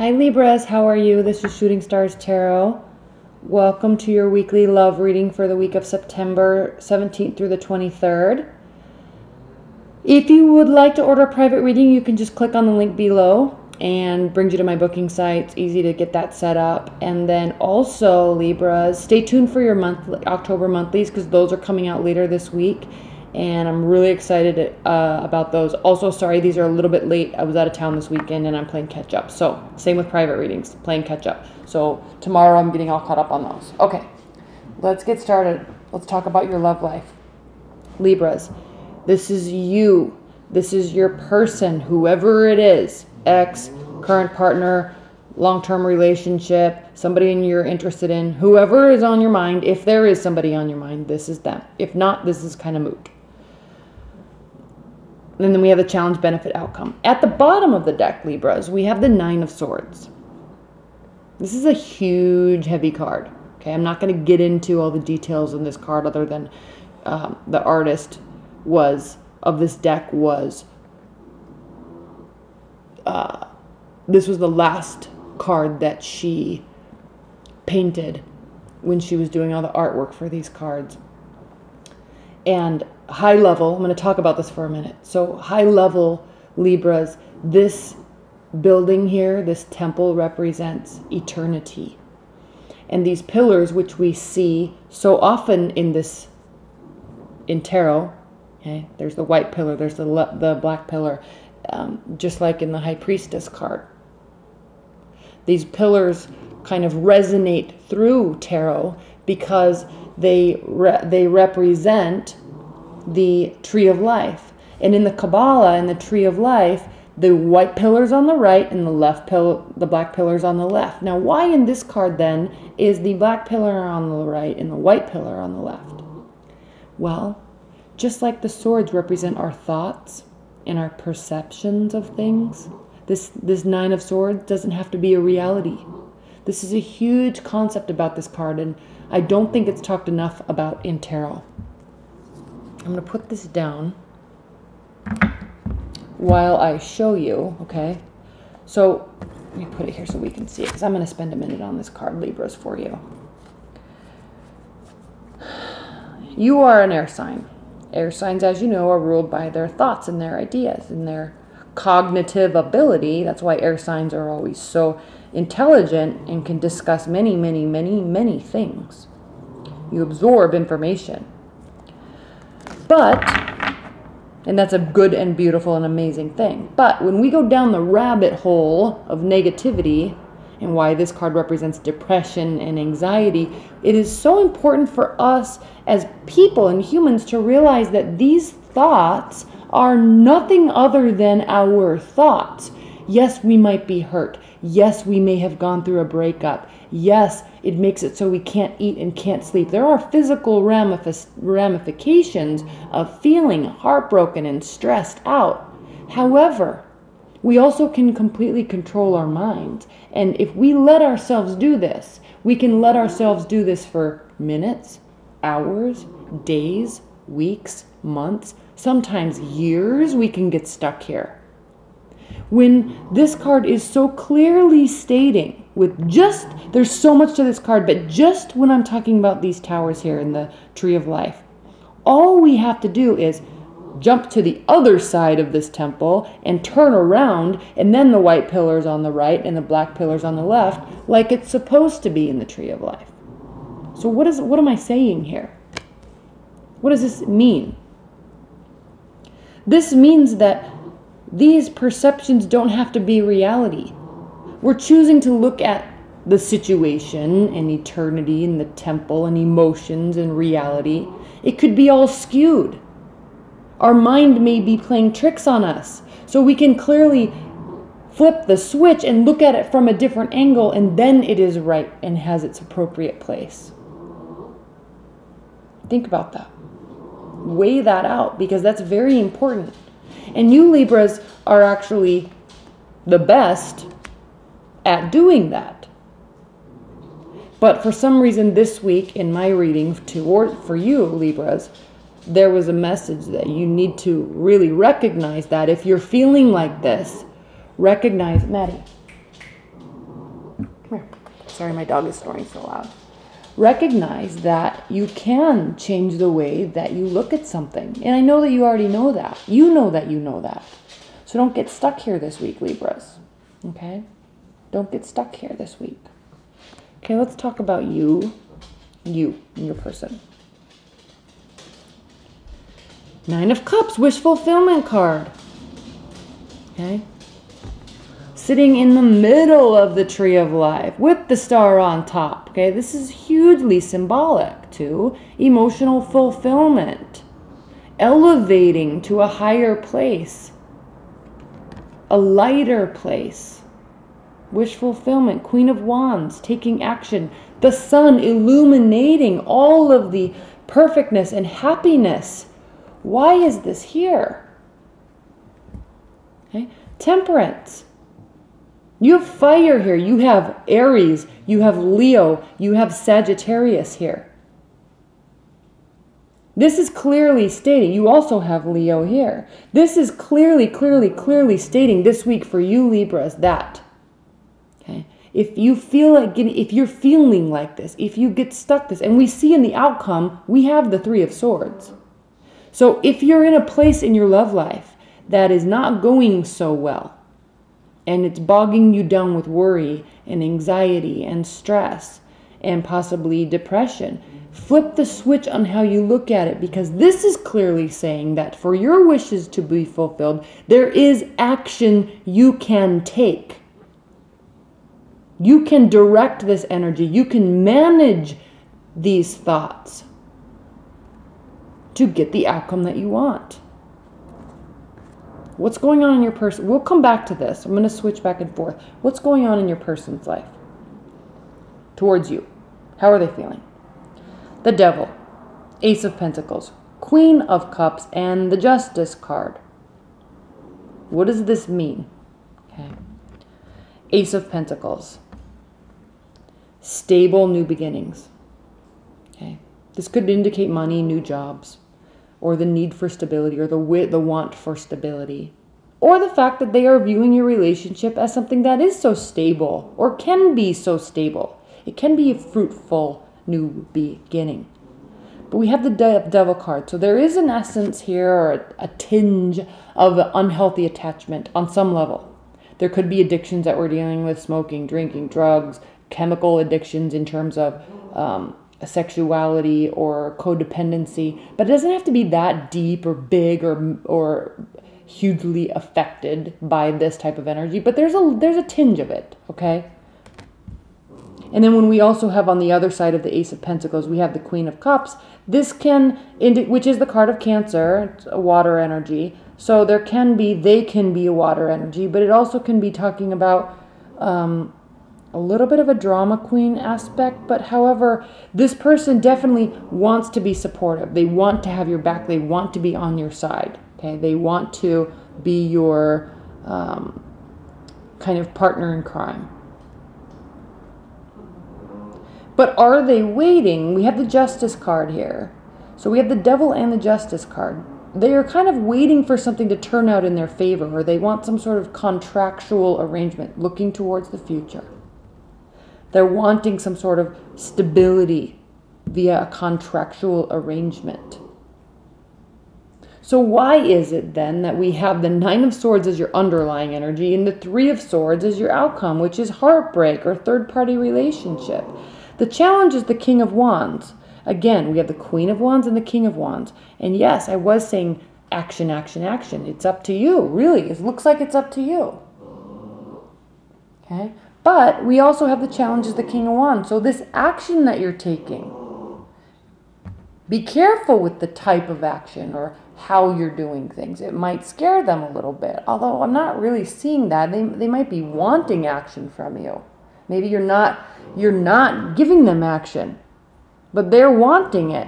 Hi Libras, how are you? This is Shooting Stars Tarot. Welcome to your weekly love reading for the week of September 17th through the 23rd. If you would like to order a private reading, you can just click on the link below and brings you to my booking site. It's easy to get that set up. And then also, Libras, stay tuned for your October monthlies because those are coming out later this week. And I'm really excited about those. Also, sorry, these are a little bit late. I was out of town this weekend and I'm playing catch up. So, same with private readings, playing catch up. So, tomorrow I'm getting all caught up on those. Okay, let's get started. Let's talk about your love life. Libras, this is you. This is your person, whoever it is. Ex, current partner, long-term relationship, somebody you're interested in. Whoever is on your mind, if there is somebody on your mind, this is them. If not, this is kind of moot. And then we have the challenge, benefit, outcome. At the bottom of the deck, Libras, we have the Nine of Swords. This is a huge, heavy card. Okay, I'm not going to get into all the details in this card other than the artist of this deck was, this was the last card that she painted when she was doing all the artwork for these cards. And high level, I'm going to talk about this for a minute. So high level, Libras, this building here, this temple represents eternity. And these pillars, which we see so often in tarot, okay, there's the white pillar, there's the black pillar, just like in the High Priestess card. These pillars kind of resonate through tarot because they represent the tree of life. And in the Kabbalah, in the tree of life, the white pillar's on the right and the black pillar's on the left. Now, why in this card then is the black pillar on the right and the white pillar on the left? Well, just like the swords represent our thoughts and our perceptions of things, this Nine of Swords doesn't have to be a reality. This is a huge concept about this card, and I don't think it's talked enough about in tarot. I'm going to put this down while I show you, okay? So, let me put it here so we can see it, because I'm going to spend a minute on this card, Libras, for you. You are an air sign. Air signs, as you know, are ruled by their thoughts and their ideas and their cognitive ability. That's why air signs are always so intelligent and can discuss many, many, many, many things. You absorb information. But, and that's a good and beautiful and amazing thing. But when we go down the rabbit hole of negativity and why this card represents depression and anxiety, it is so important for us as people and humans to realize that these thoughts are nothing other than our thoughts. Yes, we might be hurt. Yes, we may have gone through a breakup. Yes, it makes it so we can't eat and can't sleep. There are physical ramifications of feeling heartbroken and stressed out. However, we also can completely control our minds. And if we let ourselves do this, we can let ourselves do this for minutes, hours, days, weeks, months, sometimes years. We can get stuck here. When this card is so clearly stating there's so much to this card, but just when I'm talking about these towers here in the Tree of Life, all we have to do is jump to the other side of this temple and turn around, and then the white pillar's on the right and the black pillar's on the left, like it's supposed to be in the Tree of Life. So what am I saying here? What does this mean? This means that these perceptions don't have to be reality. We're choosing to look at the situation and eternity and the temple and emotions and reality. It could be all skewed. Our mind may be playing tricks on us. So we can clearly flip the switch and look at it from a different angle, and then it is right and has its appropriate place. Think about that. Weigh that out, because that's very important. And you Libras are actually the best at doing that. But for some reason this week in my reading for you Libras, there was a message that you need to really recognize that if you're feeling like this, recognize, Maddie, Come here. Sorry, my dog is snoring so loud. Recognize that you can change the way that you look at something. And I know that you already know that. You know that you know that. So don't get stuck here this week, Libras. Okay? Don't get stuck here this week. Okay, let's talk about you and your person. 9 of Cups, wish fulfillment card. Okay? Sitting in the middle of the tree of life with the star on top. Okay, this is hugely symbolic to emotional fulfillment, elevating to a higher place, a lighter place. Wish fulfillment, Queen of Wands, taking action, the sun illuminating all of the perfectness and happiness. Why is this here? Okay, Temperance. You have fire here. You have Aries. You have Leo. You have Sagittarius here. This is clearly stating, you also have Leo here. This is clearly stating this week for you Libras that, okay, if you feel like if you're feeling like this, if you get stuck this, and we see in the outcome, we have the 3 of Swords. So if you're in a place in your love life that is not going so well, and it's bogging you down with worry and anxiety and stress and possibly depression, flip the switch on how you look at it, because this is clearly saying that for your wishes to be fulfilled, there is action you can take. You can direct this energy. You can manage these thoughts to get the outcome that you want. What's going on in your person? We'll come back to this. I'm going to switch back and forth. What's going on in your person's life towards you? How are they feeling? The Devil, Ace of Pentacles, Queen of Cups, and the Justice card. What does this mean? Okay. Ace of Pentacles, stable new beginnings. Okay. This could indicate money, new jobs, or the need for stability, or the want for stability, or the fact that they are viewing your relationship as something that is so stable, or can be so stable. It can be a fruitful new beginning. But we have the Devil card, so there is an essence here, or a tinge of unhealthy attachment on some level. There could be addictions that we're dealing with, smoking, drinking, drugs, chemical addictions in terms of sexuality or codependency, but it doesn't have to be that deep or big or hugely affected by this type of energy, but there's a tinge of it, okay? And then when we also have on the other side of the Ace of Pentacles, we have the Queen of Cups. This can which is the card of Cancer, it's a water energy. So they can be a water energy, but it also can be talking about a little bit of a drama queen aspect, but however, this person definitely wants to be supportive. They want to have your back. They want to be on your side. Okay, they want to be your kind of partner in crime. But are they waiting? We have the Justice card here. So we have the Devil and the Justice card. They are kind of waiting for something to turn out in their favor, or they want some sort of contractual arrangement, looking towards the future. They're wanting some sort of stability via a contractual arrangement. So why is it then that we have the 9 of Swords as your underlying energy and the 3 of Swords as your outcome, which is heartbreak or third-party relationship? The challenge is the King of Wands. Again, we have the Queen of Wands and the King of Wands. And yes, I was saying action, action, action. It's up to you, really. It looks like it's up to you. Okay? But we also have the challenge is the King of Wands. So this action that you're taking, be careful with the type of action or how you're doing things. It might scare them a little bit, although I'm not really seeing that. They might be wanting action from you. Maybe you're not giving them action, but they're wanting it.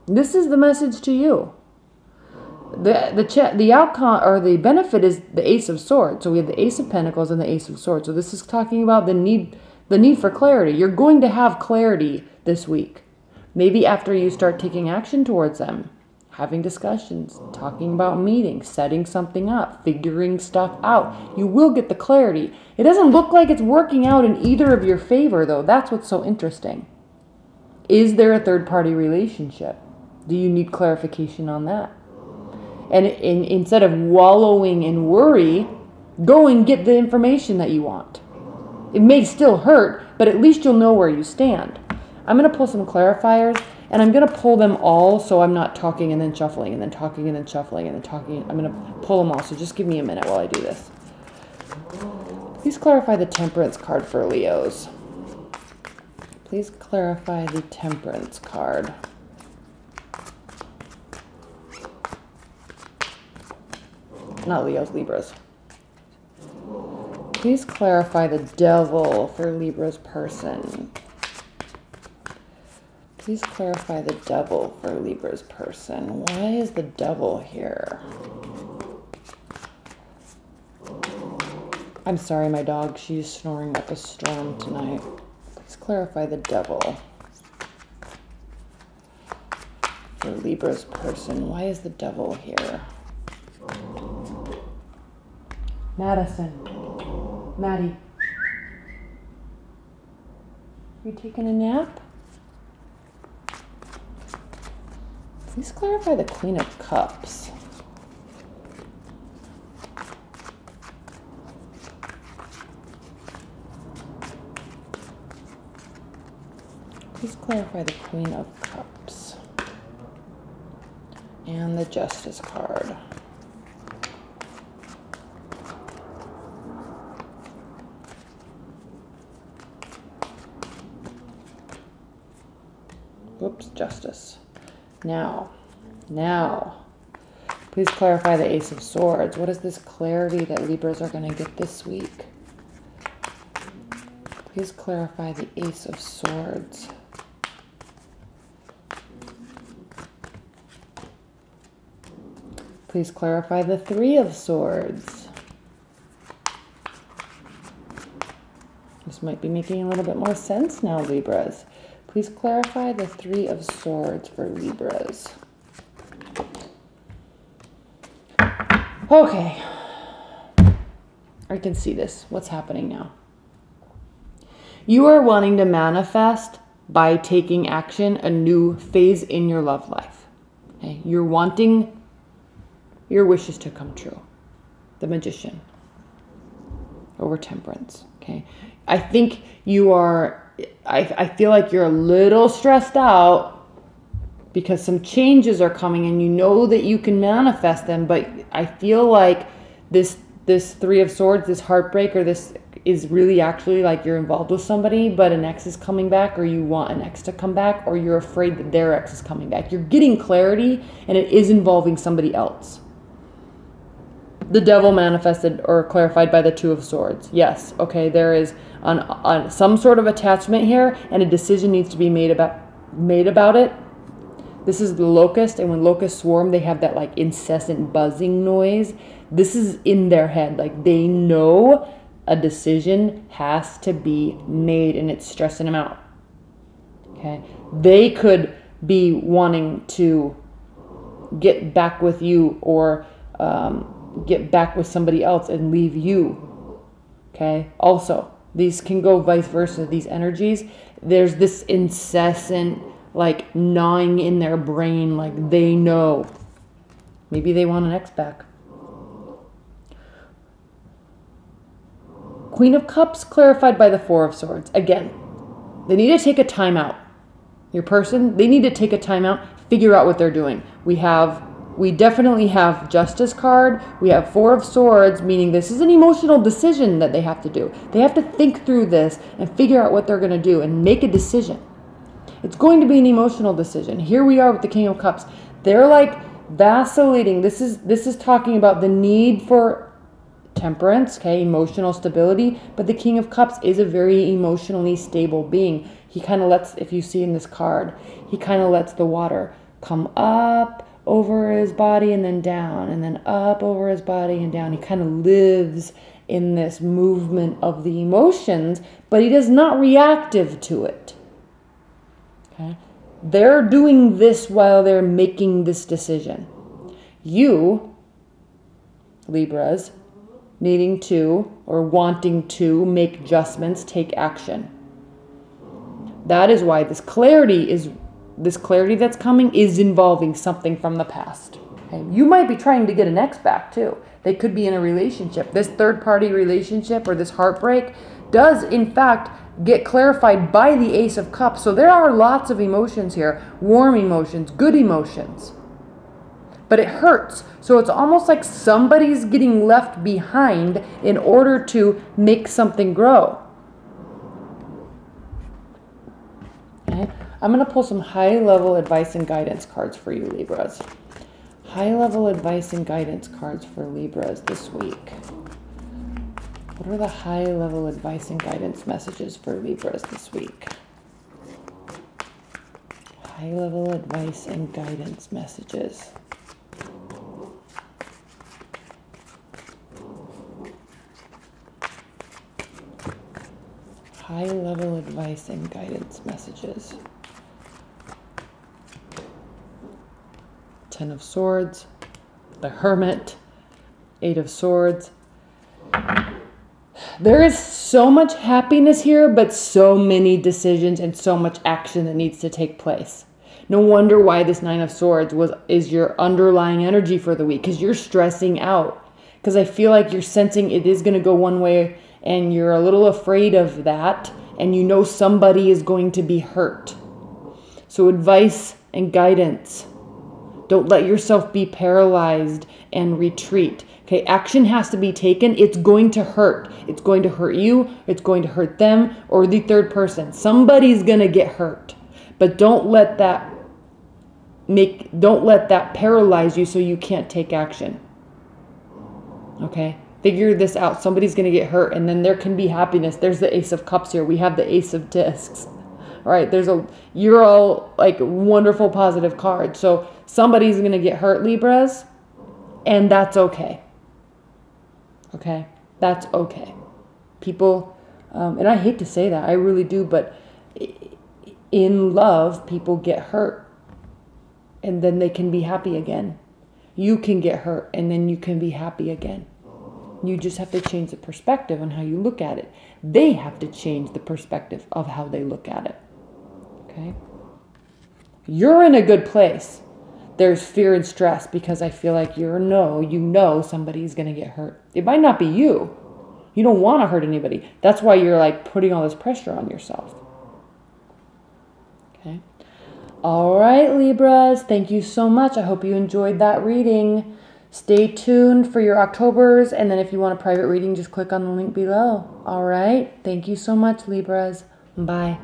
This is the message to you. The outcome or the benefit is the Ace of Swords. So we have the Ace of Pentacles and the Ace of Swords. So this is talking about the need for clarity. You're going to have clarity this week. Maybe after you start taking action towards them. having discussions, talking about meetings, setting something up, figuring stuff out. You will get the clarity. It doesn't look like it's working out in either of your favor, though. That's what's so interesting. Is there a third-party relationship? Do you need clarification on that? And instead of wallowing in worry, go and get the information that you want. It may still hurt, but at least you'll know where you stand. I'm going to pull some clarifiers, and I'm going to pull them all so I'm not talking and then shuffling and then talking and then shuffling and then talking. I'm going to pull them all, so just give me a minute while I do this. Please clarify the Temperance card for Leos. Please clarify the Temperance card. Not Leos, Libras. Please clarify the Devil for Libra's person. Please clarify the Devil for Libra's person. Why is the Devil here? I'm sorry, my dog. She's snoring up a storm tonight. Please clarify the Devil for Libra's person. Why is the Devil here? Madison. Maddie. Are you taking a nap? Please clarify the Queen of Cups. Please clarify the Queen of Cups. And the Justice card. Whoops, Justice. Now, please clarify the Ace of Swords. What is this clarity that Libras are going to get this week? Please clarify the Ace of Swords. Please clarify the Three of Swords. This might be making a little bit more sense now, Libras. Please clarify the Three of Swords for Libras. Okay. I can see this. What's happening now? You are wanting to manifest by taking action a new phase in your love life. Okay? You're wanting your wishes to come true. The Magician over Temperance. Okay. I think you are... I feel like you're a little stressed out because some changes are coming and you know that you can manifest them, but I feel like this Three of Swords, this heartbreak, or this is really actually like you're involved with somebody, but an ex is coming back, or you want an ex to come back, or you're afraid that their ex is coming back. You're getting clarity and it is involving somebody else. The Devil manifested or clarified by the Two of Swords. Yes, okay, there is on some sort of attachment here, and a decision needs to be made about it. This is the locust, and when locusts swarm, they have that like incessant buzzing noise. This is in their head, like they know a decision has to be made, and it's stressing them out. Okay, they could be wanting to get back with you, or get back with somebody else and leave you. Okay, also these can go vice versa, these energies. There's this incessant like gnawing in their brain, like they know maybe they want an ex back. Queen of Cups clarified by the Four of Swords. Again, they need to take a time out. Your person, they need to take a time out, figure out what they're doing. We definitely have Justice card. We have Four of Swords, meaning this is an emotional decision that they have to do. They have to think through this and figure out what they're going to do and make a decision. It's going to be an emotional decision. Here we are with the King of Cups. They're like vacillating. This is talking about the need for temperance, okay, emotional stability, but the King of Cups is a very emotionally stable being. He kind of lets, if you see in this card, he kind of lets the water come up over his body and then down, and then up over his body and down. He kind of lives in this movement of the emotions, but he is not reactive to it. Okay? They're doing this while they're making this decision. You, Libras, needing to or wanting to make adjustments, take action. That is why this clarity that's coming is involving something from the past. Okay? You might be trying to get an ex back too. They could be in a relationship. This third-party relationship or this heartbreak does, in fact, get clarified by the Ace of Cups. So there are lots of emotions here. Warm emotions, good emotions. But it hurts. So it's almost like somebody's getting left behind in order to make something grow. Okay? I'm going to pull some high-level advice and guidance cards for you, Libras. High-level advice and guidance cards for Libras this week. What are the high-level advice and guidance messages for Libras this week? High-level advice and guidance messages. High-level advice and guidance messages. Ten of Swords, the Hermit, Eight of Swords. There is so much happiness here, but so many decisions and so much action that needs to take place. No wonder why this Nine of Swords is your underlying energy for the week, because you're stressing out. Because I feel like you're sensing it is going to go one way, and you're a little afraid of that, and you know somebody is going to be hurt. So advice and guidance. Don't let yourself be paralyzed and retreat. Okay, action has to be taken. It's going to hurt. It's going to hurt you. It's going to hurt them or the third person. Somebody's going to get hurt. But don't let that paralyze you so you can't take action. Okay? Figure this out. Somebody's going to get hurt, and then there can be happiness. There's the Ace of Cups here. We have the Ace of Discs. All right, you're all like wonderful positive cards. So somebody's going to get hurt, Libras, and that's okay. Okay? That's okay. People, and I hate to say that, I really do, but in love, people get hurt, and then they can be happy again. You can get hurt, and then you can be happy again. You just have to change the perspective on how you look at it. They have to change the perspective of how they look at it. Okay? You're in a good place. There's fear and stress because I feel like you know somebody's going to get hurt. It might not be you. You don't want to hurt anybody. That's why you're like putting all this pressure on yourself. Okay? All right, Libras. Thank you so much. I hope you enjoyed that reading. Stay tuned for your Octobers, and then if you want a private reading, just click on the link below. All right? Thank you so much, Libras. Bye.